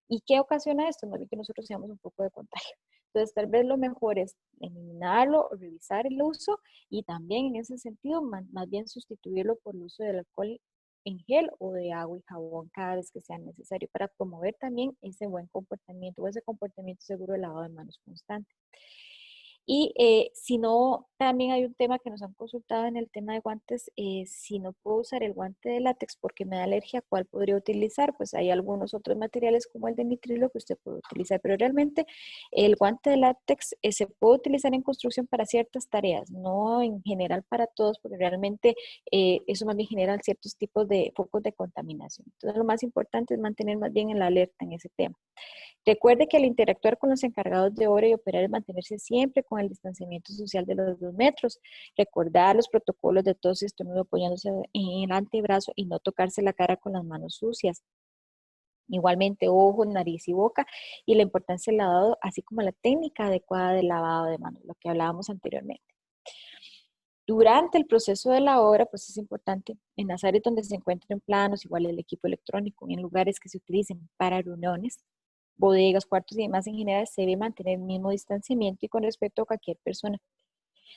Speaker 2: ¿Y qué ocasiona esto? Más bien que nosotros seamos un poco de contagio. Entonces, tal vez lo mejor es eliminarlo o revisar el uso y también en ese sentido, más bien sustituirlo por el uso del alcohol en gel o de agua y jabón cada vez que sea necesario para promover también ese buen comportamiento o ese comportamiento seguro de lavado de manos constante. Y si no, también hay un tema que nos han consultado en el tema de guantes, si no puedo usar el guante de látex porque me da alergia, ¿cuál podría utilizar? Pues hay algunos otros materiales como el de nitrilo que usted puede utilizar, pero realmente el guante de látex se puede utilizar en construcción para ciertas tareas, no en general para todos, porque realmente eso más bien genera ciertos tipos de focos de contaminación. Entonces lo más importante es mantener más bien en la alerta en ese tema. Recuerde que al interactuar con los encargados de obra y operar es mantenerse siempre con el distanciamiento social de los 2 metros, recordar los protocolos de tos y estornudo apoyándose en el antebrazo y no tocarse la cara con las manos sucias. Igualmente ojos, nariz y boca y la importancia del lavado, así como la técnica adecuada del lavado de manos, lo que hablábamos anteriormente. Durante el proceso de la obra, pues es importante en las áreas donde se encuentren planos, igual el equipo electrónico, en lugares que se utilicen para reuniones, bodegas, cuartos y demás en general, se debe mantener el mismo distanciamiento y con respeto a cualquier persona.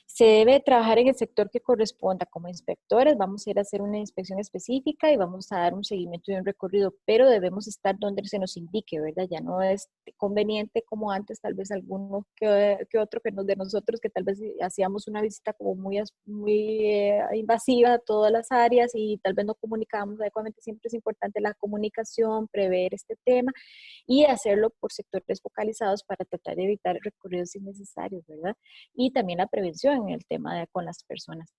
Speaker 2: Se debe trabajar en el sector que corresponda. Como inspectores vamos a ir a hacer una inspección específica y vamos a dar un seguimiento de un recorrido, pero debemos estar donde se nos indique, ¿verdad? Ya no es conveniente como antes, tal vez alguno que otro de nosotros que tal vez hacíamos una visita como muy invasiva a todas las áreas y tal vez no comunicábamos adecuadamente. Siempre es importante la comunicación, prever este tema y hacerlo por sectores focalizados para tratar de evitar recorridos innecesarios, ¿verdad? Y también la prevención en el tema con las personas.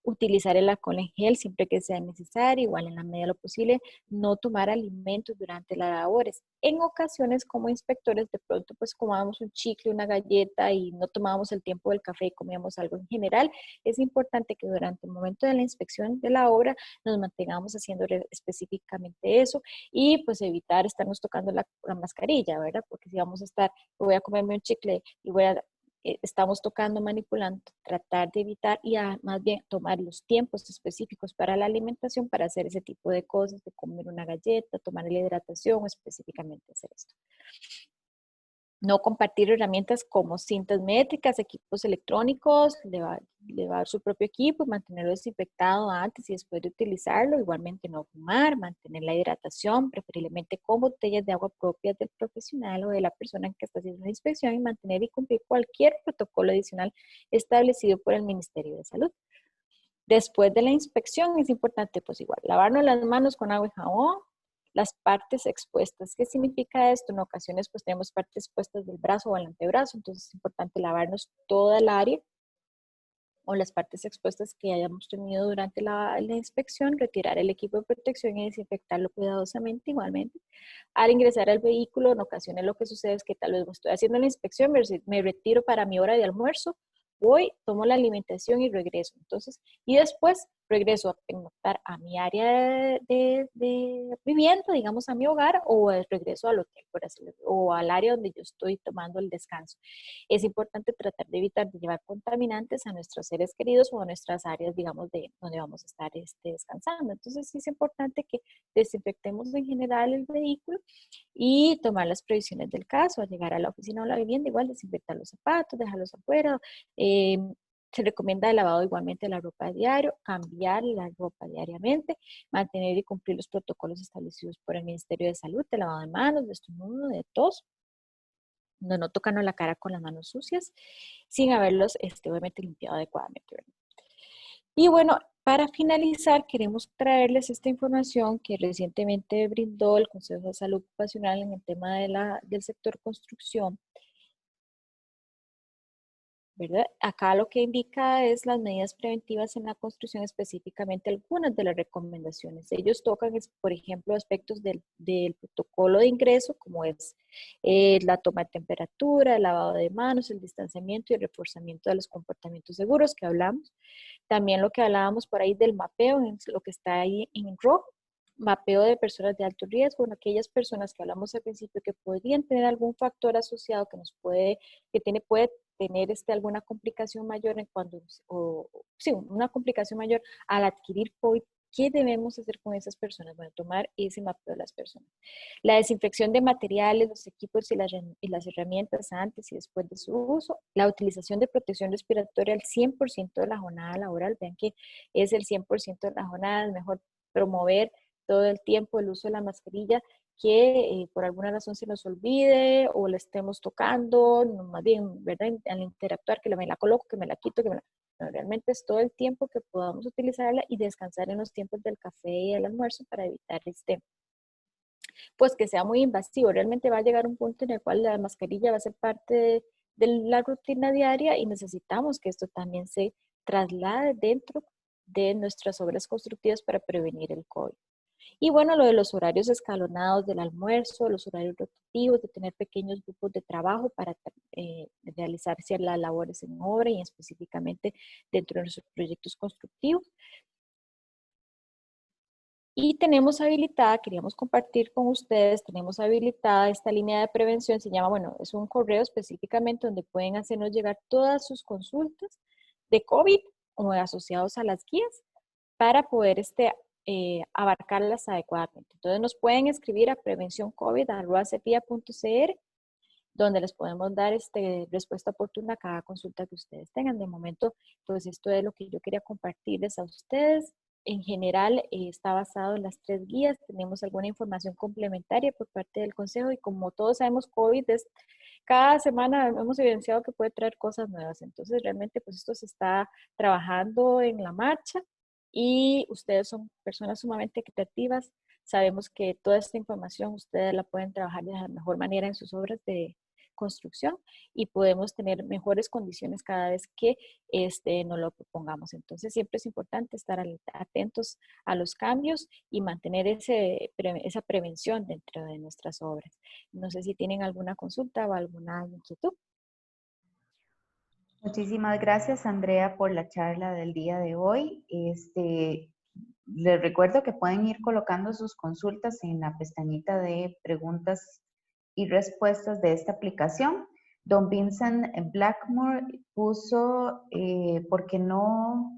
Speaker 2: Utilizar el alcohol en gel siempre que sea necesario, igual en la medida de lo posible, no tomar alimentos durante las labores. En ocasiones como inspectores de pronto pues comábamos un chicle, una galleta y no tomábamos el tiempo del café y comíamos algo en general. Es importante que durante el momento de la inspección de la obra nos mantengamos haciendo específicamente eso y pues evitar estarnos tocando la mascarilla, ¿verdad? Porque si vamos a estar, voy a comerme un chicle y estamos tocando, manipulando, tratar de evitar y más bien tomar los tiempos específicos para la alimentación para hacer ese tipo de cosas, de comer una galleta, tomar la hidratación o específicamente hacer esto. No compartir herramientas como cintas métricas, equipos electrónicos, llevar su propio equipo y mantenerlo desinfectado antes y después de utilizarlo. Igualmente no fumar, mantener la hidratación, preferiblemente con botellas de agua propias del profesional o de la persona que está haciendo la inspección y mantener y cumplir cualquier protocolo adicional establecido por el Ministerio de Salud. Después de la inspección es importante pues igual lavarnos las manos con agua y jabón. Las partes expuestas. ¿Qué significa esto? En ocasiones pues tenemos partes expuestas del brazo o el antebrazo, entonces es importante lavarnos toda el área o las partes expuestas que hayamos tenido durante la inspección, retirar el equipo de protección y desinfectarlo cuidadosamente igualmente. Al ingresar al vehículo, en ocasiones lo que sucede es que tal vez estoy haciendo la inspección, me retiro para mi hora de almuerzo, voy, tomo la alimentación y regreso. Entonces, y después regreso a pernoctar a mi área de vivienda, digamos a mi hogar, o regreso al hotel, por así decirlo, o al área donde yo estoy tomando el descanso. Es importante tratar de evitar de llevar contaminantes a nuestros seres queridos o a nuestras áreas, digamos, de donde vamos a estar descansando. Entonces, sí es importante que desinfectemos en general el vehículo y tomar las previsiones del caso. Al llegar a la oficina o la vivienda, igual desinfectar los zapatos, dejarlos afuera. Se recomienda el lavado igualmente de la ropa de diario, cambiar la ropa diariamente, mantener y cumplir los protocolos establecidos por el Ministerio de Salud, de lavado de manos, de estornudo, de tos, no tocarnos la cara con las manos sucias, sin haberlos obviamente limpiado adecuadamente, ¿verdad? Y bueno, para finalizar, queremos traerles esta información que recientemente brindó el Consejo de Salud Ocupacional en el tema del sector construcción. ¿verdad? Acá lo que indica es las medidas preventivas en la construcción, específicamente algunas de las recomendaciones. Ellos tocan, por ejemplo, aspectos del protocolo de ingreso, como es la toma de temperatura, el lavado de manos, el distanciamiento y el reforzamiento de los comportamientos seguros que hablamos. También lo que hablábamos por ahí del mapeo, lo que está ahí en rojo, mapeo de personas de alto riesgo, aquellas personas que hablamos al principio que podrían tener algún factor asociado que nos puede tener alguna complicación mayor sí, una complicación mayor al adquirir COVID. ¿Qué debemos hacer con esas personas? Bueno, tomar ese mapeo de las personas. La desinfección de materiales, los equipos y las herramientas antes y después de su uso. La utilización de protección respiratoria al 100% de la jornada laboral. Vean que es el 100% de la jornada. Es mejor promover todo el tiempo el uso de la mascarilla, que por alguna razón se nos olvide o la estemos tocando, no, más bien, ¿verdad? Al interactuar, que me la coloco, que me la quito, no, realmente es todo el tiempo que podamos utilizarla y descansar en los tiempos del café y el almuerzo para evitar pues que sea muy invasivo. Realmente va a llegar un punto en el cual la mascarilla va a ser parte de la rutina diaria y necesitamos que esto también se traslade dentro de nuestras obras constructivas para prevenir el COVID. Y bueno, lo de los horarios escalonados del almuerzo, los horarios rotativos, de tener pequeños grupos de trabajo para realizar ciertas labores en obra y específicamente dentro de nuestros proyectos constructivos. Y tenemos habilitada, queríamos compartir con ustedes, tenemos habilitada esta línea de prevención, se llama, bueno, es un correo específicamente donde pueden hacernos llegar todas sus consultas de COVID o asociados a las guías para poder abarcarlas adecuadamente. Entonces nos pueden escribir a prevencioncovid@cepia.cr, donde les podemos dar respuesta oportuna a cada consulta que ustedes tengan. De momento, pues esto es lo que yo quería compartirles a ustedes. En general, está basado en las 3 guías. Tenemos alguna información complementaria por parte del Consejo y como todos sabemos, COVID cada semana hemos evidenciado que puede traer cosas nuevas. Entonces, realmente, pues esto se está trabajando en la marcha y ustedes son personas sumamente creativas. Sabemos que toda esta información ustedes la pueden trabajar de la mejor manera en sus obras de construcción y podemos tener mejores condiciones cada vez que nos lo propongamos. Entonces siempre es importante estar atentos a los cambios y mantener esa prevención dentro de nuestras obras. No sé si tienen alguna consulta o alguna inquietud.
Speaker 1: Muchísimas gracias, Andrea, por la charla del día de hoy. Les recuerdo que pueden ir colocando sus consultas en la pestañita de preguntas y respuestas de esta aplicación. Don Vincent Blackmore puso ¿por qué no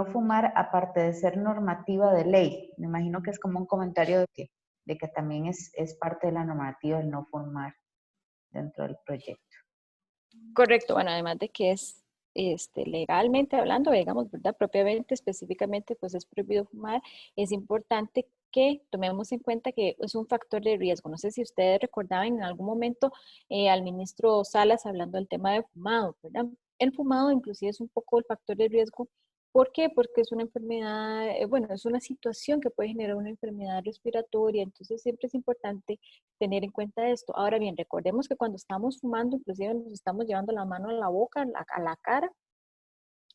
Speaker 1: fumar aparte de ser normativa de ley? Me imagino que es como un comentario de que también es parte de la normativa el no fumar dentro del proyecto.
Speaker 2: Correcto, bueno, además de que es legalmente hablando, digamos, ¿verdad? Propiamente, específicamente, pues es prohibido fumar, es importante que tomemos en cuenta que es un factor de riesgo. No sé si ustedes recordaban en algún momento al ministro Salas hablando del tema de fumado, ¿verdad? El fumado inclusive es un poco el factor de riesgo. ¿Por qué? Porque es una enfermedad, bueno, es una situación que puede generar una enfermedad respiratoria, entonces siempre es importante tener en cuenta esto. Ahora bien, recordemos que cuando estamos fumando, inclusive nos estamos llevando la mano a la boca, a la cara,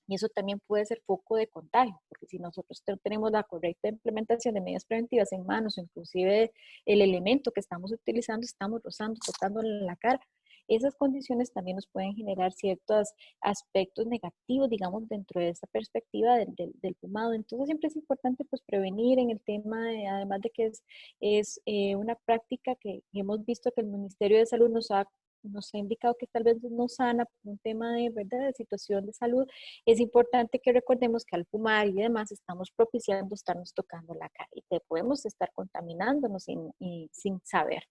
Speaker 2: y eso también puede ser foco de contagio, porque si nosotros tenemos la correcta implementación de medidas preventivas en manos, inclusive el elemento que estamos utilizando, estamos rozando, tocando la cara, esas condiciones también nos pueden generar ciertos aspectos negativos, digamos, dentro de esta perspectiva del fumado. Entonces siempre es importante pues prevenir en el tema, además de que es una práctica que hemos visto que el Ministerio de Salud nos ha indicado que tal vez no sana por un tema de, ¿verdad?, de situación de salud. Es importante que recordemos que al fumar y demás estamos propiciando estarnos tocando la cara y te podemos estar contaminándonos sin saber.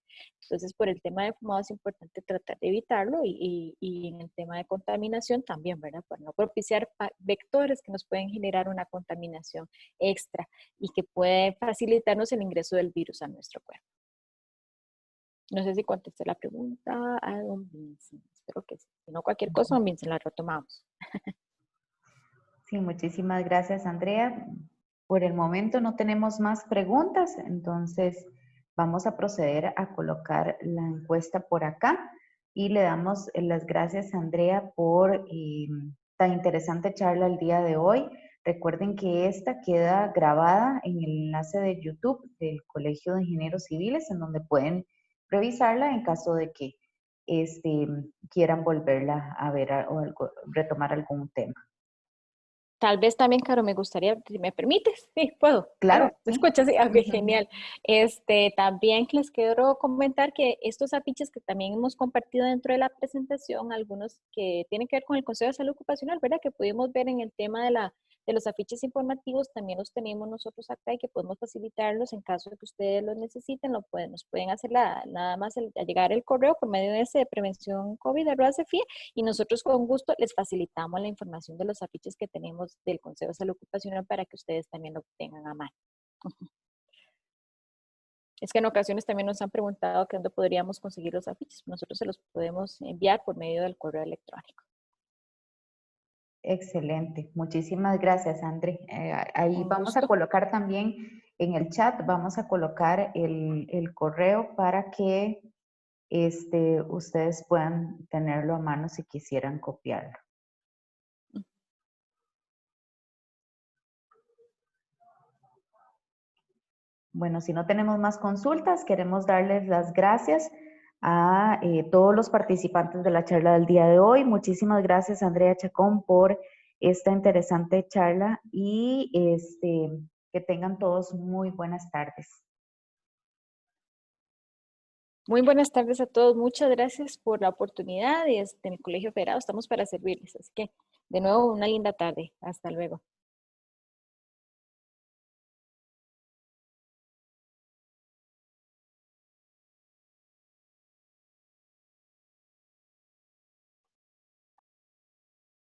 Speaker 2: Entonces, por el tema de fumado es importante tratar de evitarlo y en el tema de contaminación también, ¿verdad? Para no propiciar vectores que nos pueden generar una contaminación extra y que puede facilitarnos el ingreso del virus a nuestro cuerpo. No sé si contesté la pregunta a don Vincent. Espero que sí. Si no, cualquier cosa, don Vincent, la retomamos.
Speaker 1: Sí, muchísimas gracias, Andrea. Por el momento no tenemos más preguntas, entonces vamos a proceder a colocar la encuesta por acá. y le damos las gracias a Andrea por tan interesante charla el día de hoy. Recuerden que esta queda grabada en el enlace de YouTube del Colegio de Ingenieros Civiles, en donde pueden revisarla en caso de que quieran volverla a ver o retomar algún tema.
Speaker 2: Tal vez también, Caro, me gustaría, si me permites, sí, puedo.
Speaker 1: Claro,
Speaker 2: Caro, ¿me
Speaker 1: sí.
Speaker 2: escuchas? Sí, ok, genial. También les quiero comentar que estos afiches que también hemos compartido dentro de la presentación, algunos que tienen que ver con el Consejo de Salud Ocupacional, ¿verdad? Que pudimos ver en el tema de los afiches informativos, también los tenemos nosotros acá y que podemos facilitarlos en caso de que ustedes los necesiten, nos pueden hacer nada más al llegar el correo por medio de ese de prevención COVID@CFIE y nosotros con gusto les facilitamos la información de los afiches que tenemos del Consejo de Salud Ocupacional para que ustedes también lo tengan a mano. Es que en ocasiones también nos han preguntado que dónde podríamos conseguir los afiches. Nosotros se los podemos enviar por medio del correo electrónico.
Speaker 1: Excelente, muchísimas gracias, André. Ahí
Speaker 2: Un
Speaker 1: vamos a
Speaker 2: gusto.
Speaker 1: colocar también en el chat, vamos a colocar el correo para que ustedes puedan tenerlo a mano si quisieran copiarlo. Bueno, si no tenemos más consultas, queremos darles las gracias a todos los participantes de la charla del día de hoy. Muchísimas gracias, Andrea Chacón, por esta interesante charla y que tengan todos muy buenas tardes.
Speaker 2: Muy buenas tardes a todos. Muchas gracias por la oportunidad y en el Colegio Federado estamos para servirles. Así que, de nuevo, una linda tarde. Hasta luego.